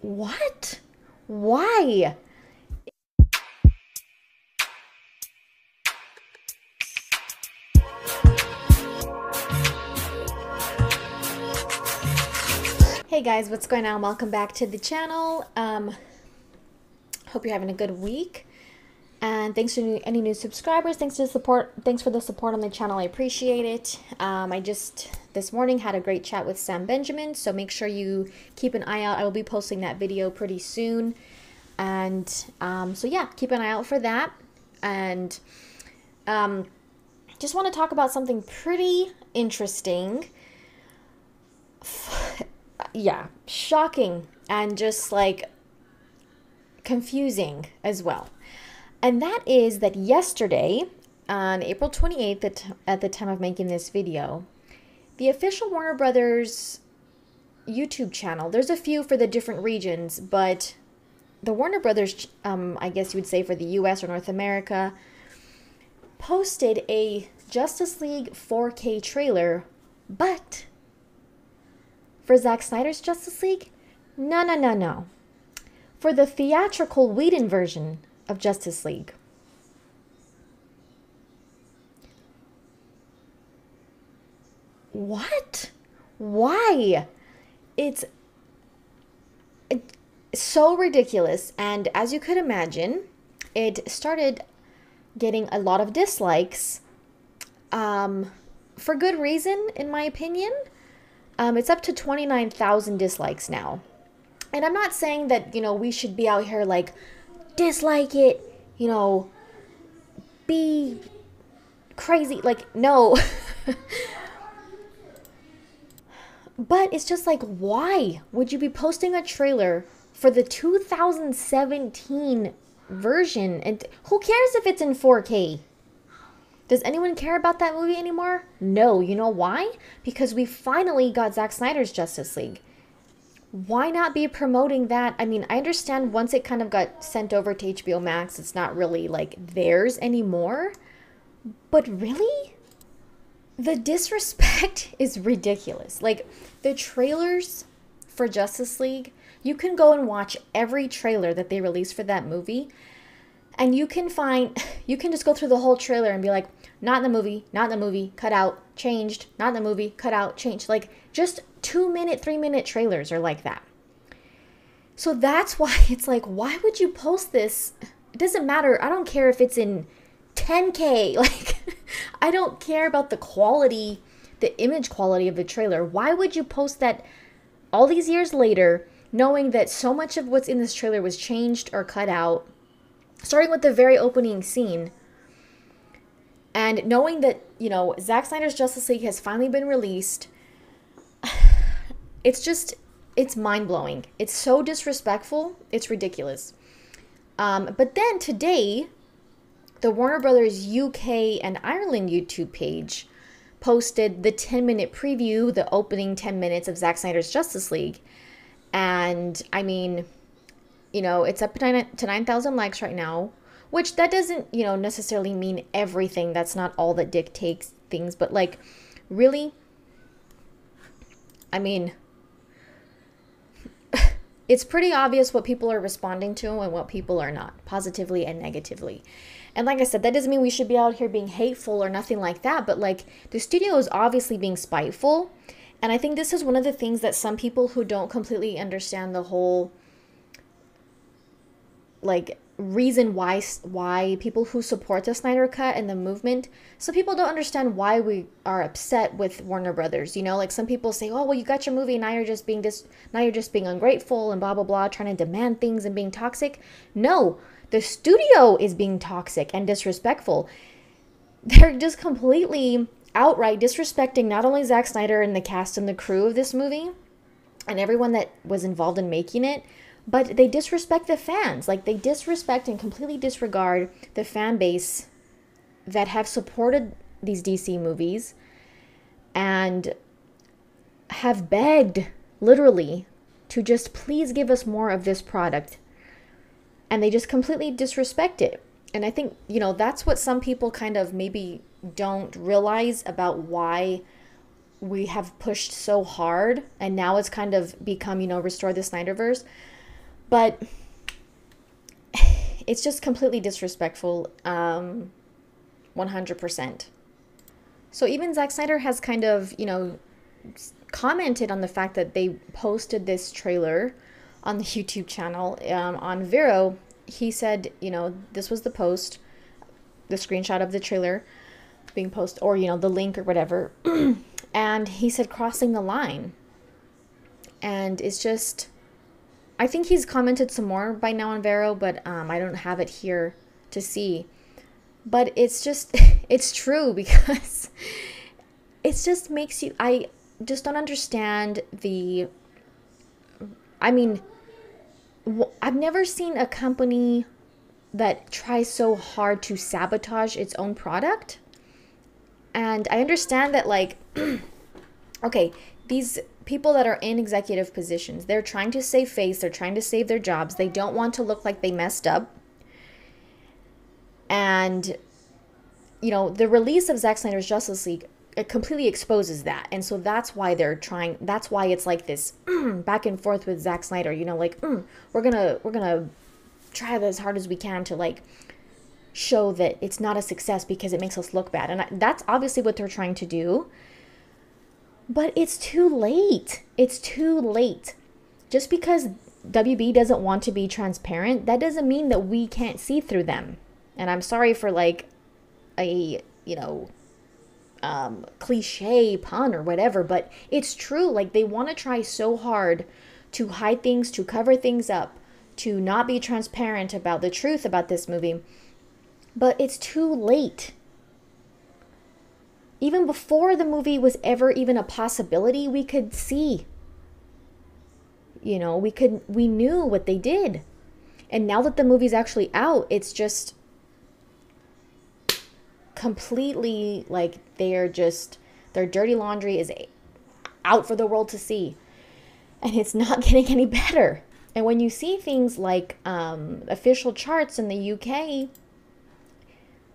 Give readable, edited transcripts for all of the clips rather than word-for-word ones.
What? Why? Hey guys, what's going on? Welcome back to the channel. Hope you're having a good week. And thanks to any new subscribers. Thanks for the support on the channel. I appreciate it. I just this morning had a great chat with Sam Benjamin, so make sure you keep an eye out. I will be posting that video pretty soon. And so yeah, keep an eye out for that. And just want to talk about something pretty interesting. Yeah, shocking and just like confusing as well. And that is that yesterday, on April 28th, at the time of making this video, the official Warner Brothers YouTube channel, there's a few for the different regions, but the Warner Brothers, I guess you would say for the US or North America, posted a Justice League 4K trailer, but for Zack Snyder's Justice League? No. For the theatrical Whedon version of Justice League. What? Why? It's so ridiculous, and as you could imagine, it started getting a lot of dislikes, for good reason, in my opinion. It's up to 29,000 dislikes now. And I'm not saying that, we should be out here like, dislike it, be crazy. Like, no. But it's just like, why would you be posting a trailer for the 2017 version? And who cares if it's in 4K? Does anyone care about that movie anymore? No. You know why? Because we finally got Zack Snyder's Justice League. Why not be promoting that? I mean, I understand once it kind of got sent over to HBO Max, it's not really like theirs anymore. But really? The disrespect is ridiculous. Like, the trailers for Justice League, you can go and watch every trailer that they released for that movie. And you can just go through the whole trailer and be like, not in the movie, cut out, changed, not in the movie, cut out, changed. Like, just 2-minute, 3-minute trailers are like that. So that's why it's like, why would you post this? It doesn't matter. I don't care if it's in 10K. Like, I don't care about the quality, the image quality of the trailer. Why would you post that all these years later, knowing that so much of what's in this trailer was changed or cut out? Starting with the very opening scene, and knowing that, Zack Snyder's Justice League has finally been released, it's mind-blowing. It's so disrespectful, it's ridiculous. But then today, the Warner Brothers UK and Ireland YouTube page posted the 10-minute preview, the opening 10 minutes of Zack Snyder's Justice League. And, I mean, it's up to 9,000 likes right now, which that doesn't, necessarily mean everything. That's not all that dictates things. But, like, really, I mean, it's pretty obvious what people are responding to and what people are not, positively and negatively. And like I said, that doesn't mean we should be out here being hateful or nothing like that. But, like, the studio is obviously being spiteful. And I think this is one of the things that some people who don't completely understand the whole, like, reason why people who support the Snyder Cut and the movement, some people don't understand why we are upset with Warner Brothers. Like, some people say, oh, well, you got your movie, now you're just being ungrateful and blah blah blah, trying to demand things and being toxic. No, the studio is being toxic and disrespectful. They're just completely outright disrespecting not only Zack Snyder and the cast and the crew of this movie and everyone that was involved in making it, but they disrespect the fans. Like, they disrespect and completely disregard the fan base that have supported these DC movies and have begged, literally, to just please give us more of this product. And they just completely disrespect it. And I think, that's what some people kind of maybe don't realize about why we have pushed so hard. And now it's kind of become, restore the Snyderverse. But it's just completely disrespectful, 100%. So even Zack Snyder has kind of, commented on the fact that they posted this trailer on the YouTube channel, on Vero. He said, this was the post, the screenshot of the trailer being posted, or, the link or whatever. And he said crossing the line. And it's just, I think he's commented some more by now on Vero, but I don't have it here to see. But it's just, it's true, because it just makes you, I just don't understand I've never seen a company that tries so hard to sabotage its own product. And I understand that, like, okay, these people that are in executive positions, they're trying to save face, they're trying to save their jobs, they don't want to look like they messed up. And, the release of Zack Snyder's Justice League, it completely exposes that. And so that's why that's why it's like this back and forth with Zack Snyder, we're gonna try as hard as we can to, like, show that it's not a success because it makes us look bad. And that's obviously what they're trying to do. But it's too late. It's too late. Just because WB doesn't want to be transparent, that doesn't mean that we can't see through them. And I'm sorry for, like, a, cliche pun or whatever, but it's true. Like, they want to try so hard to hide things, to cover things up, to not be transparent about the truth about this movie. But it's too late. Even before the movie was ever even a possibility, we could see. We knew what they did. And now that the movie's actually out, it's just completely, like, their dirty laundry is out for the world to see. And it's not getting any better. And when you see things like official charts in the UK,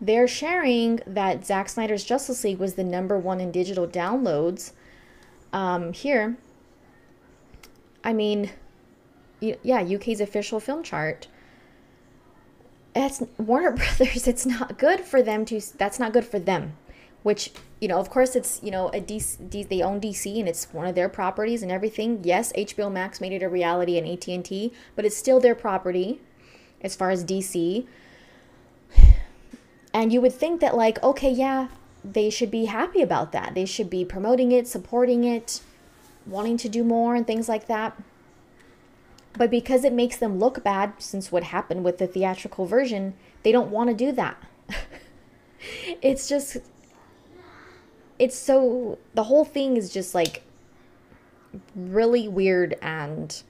they're sharing that Zack Snyder's Justice League was the #1 in digital downloads here. I mean, yeah, UK's official film chart. That's Warner Brothers. It's not good for them that's not good for them. Which, of course it's, they own DC and it's one of their properties and everything. Yes, HBO Max made it a reality and AT&T, but it's still their property as far as DC. And you would think that, like, okay, yeah, they should be happy about that. They should be promoting it, supporting it, wanting to do more and things like that. But because it makes them look bad, since what happened with the theatrical version, they don't want to do that. The whole thing is just, like, really weird and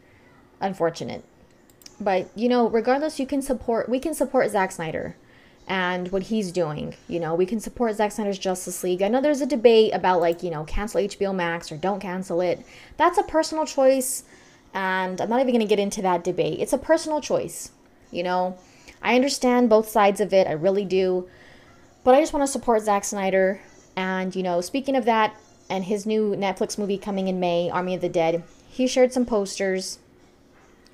unfortunate. But, regardless, we can support Zack Snyder and what he's doing. We can support Zack Snyder's Justice League. I know there's a debate about, like, cancel HBO Max or don't cancel it. That's a personal choice, and I'm not even going to get into that debate. It's a personal choice. I understand both sides of it. I really do. But I just want to support Zack Snyder. And, speaking of that, and his new Netflix movie coming in May, Army of the Dead, he shared some posters.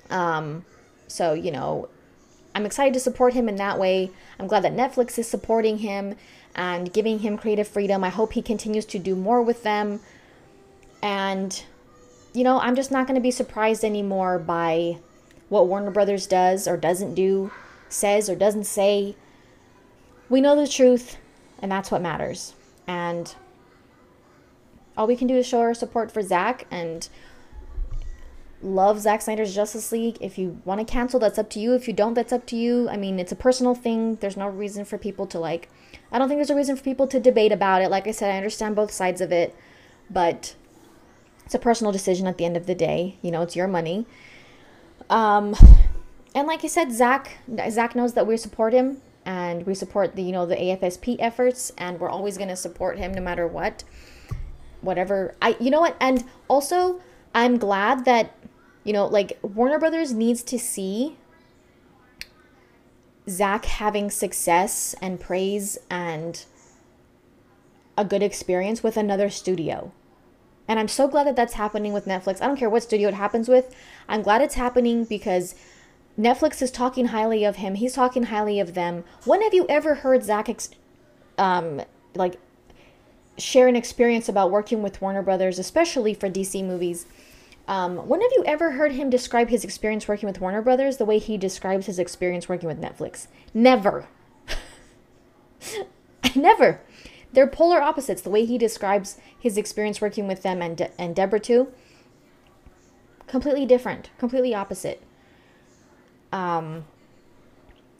So, I'm excited to support him in that way. I'm glad that Netflix is supporting him and giving him creative freedom. I hope he continues to do more with them. And, I'm just not going to be surprised anymore by what Warner Brothers does or doesn't do, says or doesn't say. We know the truth, and that's what matters. And all we can do is show our support for Zack and love Zack Snyder's Justice League. If you want to cancel, that's up to you. If you don't, that's up to you. I mean, it's a personal thing. There's no reason for people to, like, I don't think there's a reason for people to debate about it. Like I said, I understand both sides of it, but it's a personal decision at the end of the day. It's your money. And like I said, Zack knows that we support him and we support the AFSP efforts, and we're always going to support him no matter what. And also I'm glad that, Warner Brothers needs to see Zack having success and praise and a good experience with another studio. And I'm so glad that that's happening with Netflix. I don't care what studio it happens with. I'm glad it's happening because Netflix is talking highly of him. He's talking highly of them. When have you ever heard Zack like share an experience about working with Warner Brothers, especially for DC movies? When have you ever heard him describe his experience working with Warner Brothers the way he describes his experience working with Netflix? Never. Never. They're polar opposites. The way he describes his experience working with them and Deborah too, completely different, completely opposite. And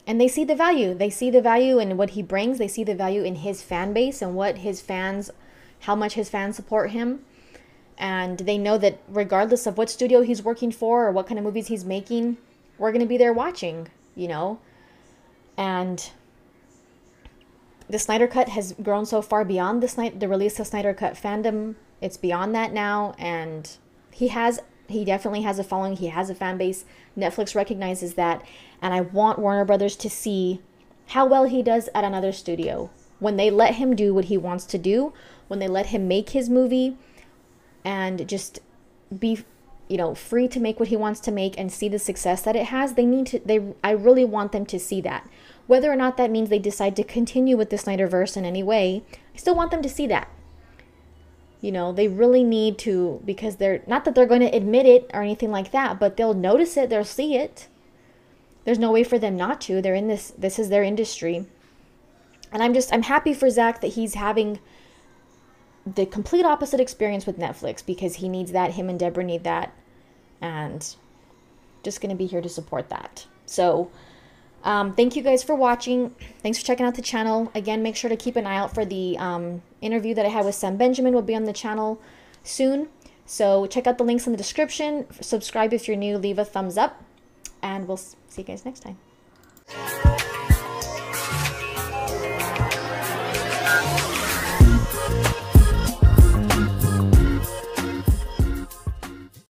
they see the value. They see the value in what he brings. They see the value in his fan base and what his fans, how much his fans support him. And they know that regardless of what studio he's working for or what kind of movies he's making, we're going to be there watching, you know. And the Snyder Cut has grown so far beyond the release of Snyder Cut fandom. It's beyond that now. And he definitely has a following. He has a fan base. Netflix recognizes that. And I want Warner Brothers to see how well he does at another studio. When they let him do what he wants to do, when they let him make his movie and just be, you know, free to make what he wants to make and see the success that it has, I really want them to see that. Whether or not that means they decide to continue with the Snyderverse in any way, I still want them to see that. You know, they really need to, because they're not that they're going to admit it or anything like that, but they'll notice it, they'll see it. There's no way for them not to. They're in this is their industry. And I'm happy for Zack that he's having the complete opposite experience with Netflix, because he needs that. Him and Deborah need that. And just going to be here to support that. So thank you guys for watching. Thanks for checking out the channel. Again, make sure to keep an eye out for the interview that I had with Sam Benjamin. Will be on the channel soon. So check out the links in the description. Subscribe if you're new. Leave a thumbs up. And we'll see you guys next time.